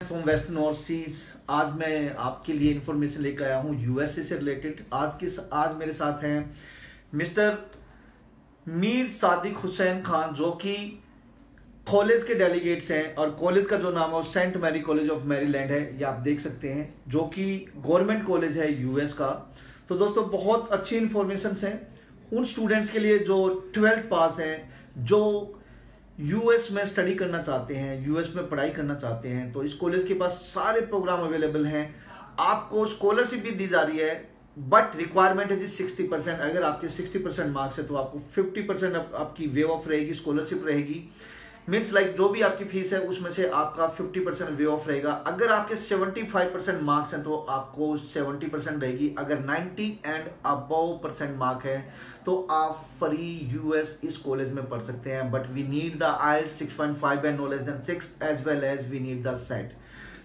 From western overseas. आज मैं आपके लिए इंफॉर्मेशन लेकर आया हूँ यूएसए से रिलेटेड। आज मेरे साथ हैं मिस्टर मीर सादिक हुसैन खान, जो कि कॉलेज के डेलीगेट्स हैं और कॉलेज का जो नाम है Saint Mary college of Maryland है, ये आप देख सकते हैं, जो कि गवर्नमेंट कॉलेज है यूएस का। तो दोस्तों बहुत अच्छी इंफॉर्मेशन हैं उन स्टूडेंट्स के लिए जो 12th पास हैं, जो यूएस में स्टडी करना चाहते हैं, यूएस में पढ़ाई करना चाहते हैं। तो इस कॉलेज के पास सारे प्रोग्राम अवेलेबल हैं। आपको स्कॉलरशिप भी दी जा रही है, बट रिक्वायरमेंट है जी 60%। अगर आपके 60% मार्क्स है तो आपको 50% आपकी वे ऑफ रहेगी, स्कॉलरशिप रहेगी। मीन्स लाइक जो भी आपकी फीस है उसमें से आपका 50% वे ऑफ रहेगा। अगर आपके 75% मार्क्स हैं तो आपको 70% रहेगी। अगर 90 एंड अबव परसेंट मार्क है तो आप फ्री यूएस इस कॉलेज में पढ़ सकते हैं। But we need the IELTS 6.5 and no less than 6 as well as we need the set.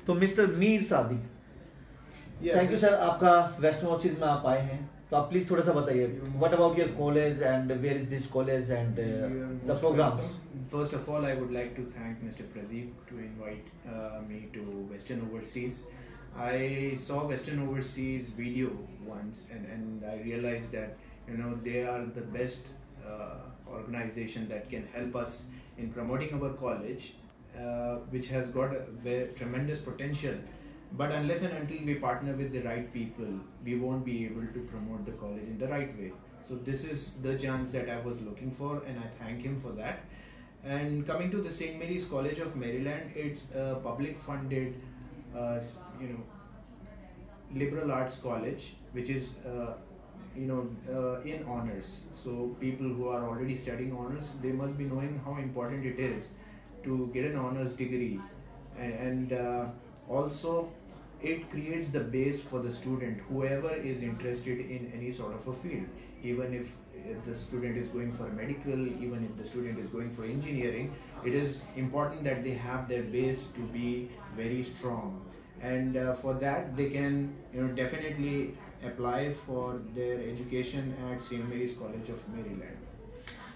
तो mister Mir Sadiq, thank you sir, आपका वेस्टर्न ओवरसीज में आप आए हैं। तो आप प्लीज थोड़ा सा बताइए, what about your college and where is this college and the programmes. First of all, I would like to thank Mr. Pradeep to invite me to Western Overseas. I saw Western Overseas video once and I realized that they are the best organization that can help us in promoting our college, which has got a tremendous potential. But unless and until we partner with the right people, we won't be able to promote the college in the right way. So this is the chance that I was looking for, and I thank him for that. And coming to the St. Mary's College of Maryland, it's a public funded, liberal arts college, which is in honors. So people who are already studying honors, they must be knowing how important it is to get an honors degree, and also it creates the base for the student, whoever is interested in any sort of a field. Even if the student is going for medical, even if the student is going for engineering, it is important that they have their base to be very strong. And for that they can definitely apply for their education at St. Mary's College of Maryland.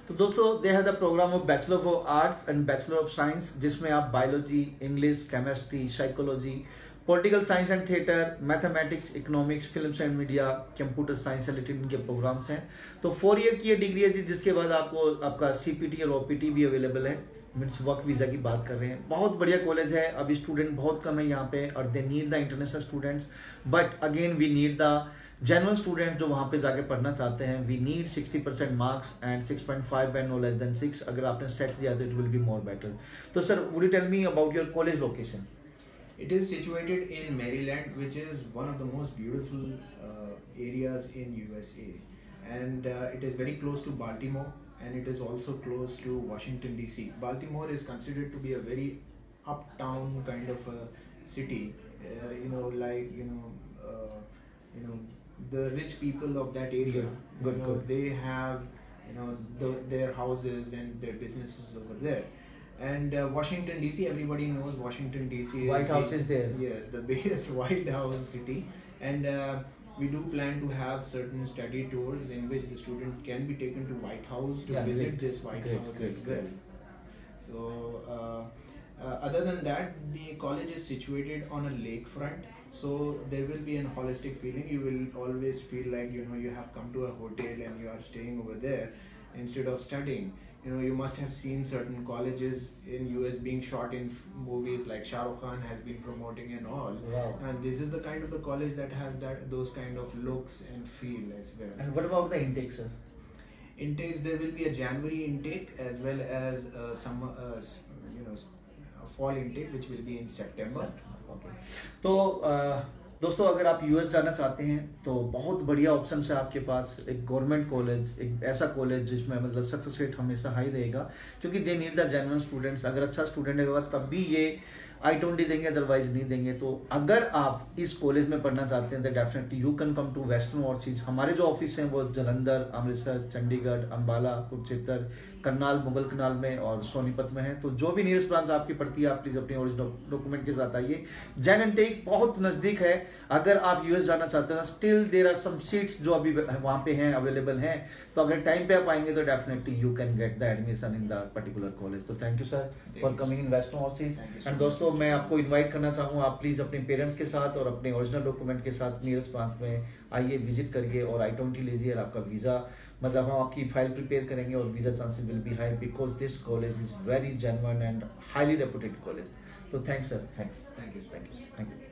तो दोस्तों they have the programme of bachelor of arts and bachelor of science, जिसमें आप biology, English, chemistry, psychology, political science and theatre, mathematics, economics, films and media, computer science related इनके programmes हैं। तो 4 year की ये degree है जी, जिसके बाद आपको आपका CPT और OPT भी अवेलेबल है। मीन्स वर्क वीजा की बात कर रहे हैं। बहुत बढ़िया कॉलेज है। अभी स्टूडेंट बहुत कम है यहाँ पे और they need the international students, but again we need the genuine student जो वहाँ पे जाके पढ़ना चाहते हैं। We need 60% marks and 6.5 and no less than 6। अगर आपने सेट दिया तो it will be more better. तो sir, would you tell me about your college location? It is situated in Maryland, which is one of the most beautiful areas in USA, and it is very close to Baltimore, and it is also close to Washington DC. Baltimore is considered to be a very uptown kind of a city. The rich people of that area, good. they have their houses and their businesses over there. And Washington DC, everybody knows Washington DC. White House is there. Yes, the biggest White House city. And we do plan to have certain study tours in which the student can be taken to White House to visit this White House as well. So other than that, the college is situated on a lakefront. So there will be a holistic feeling. You will always feel like you have come to a hotel and you are staying over there instead of studying. You must have seen certain colleges in US being shot in movies like Shah Rukh Khan has been promoting and all. Wow. And this is the kind of the college that has those kind of looks and feel as well. And what about the intake, sir? Intakes, there will be a January intake as well as summer, a fall intake, which will be in September. Okay. तो दोस्तों अगर आप US जाना चाहते हैं तो बहुत बढ़िया ऑप्शन है आपके पास। एक गवर्नमेंट कॉलेज, एक ऐसा कॉलेज जिसमें मतलब सक्सेस रेट हमेशा हाई रहेगा, क्योंकि दे नीड द जेन्युइन स्टूडेंट्स। अगर अच्छा स्टूडेंट होगा तब भी ये I-20 देंगे, अदरवाइज नहीं देंगे। तो अगर आप इस कॉलेज में पढ़ना चाहते हैं तो definitely you can come to Western Overseas. हमारे जो ऑफिस हैं वो जलंधर, अमृतसर, चंडीगढ़, अम्बाला, कुरुक्षेत्र, करनाल, मुगल कनाल में और सोनीपत में है। तो जो भी नियरेस्ट ब्रांच आपकी पड़ती है आप प्लीज अपने ओरिजिनल डॉक्यूमेंट के साथ आइए। जैन एंड टेक बहुत नजदीक है। अगर आप यूएस जाना चाहते हैं still there are some seats जो अभी वहां पे हैं, अवेलेबल हैं। तो अगर टाइम पे आप आएंगे तो definitely you can get the admission in the particular college. तो thank you sir for coming in western overseas. And दोस्तों मैं आपको इन्वाइट करना चाहूँगा, आप प्लीज अपने पेरेंट्स के साथ और अपने ओरिजिनल डॉक्यूमेंट के साथ नियरेस्ट ब्रांच में आइए, विजिट करिए और I-20 लीजिए और आपका वीजा, मतलब हम आपकी फाइल प्रिपेयर करेंगे और visa chances will be high because this college is very genuine and highly reputed college. तो thanks sir, thanks, thank you. Thank you.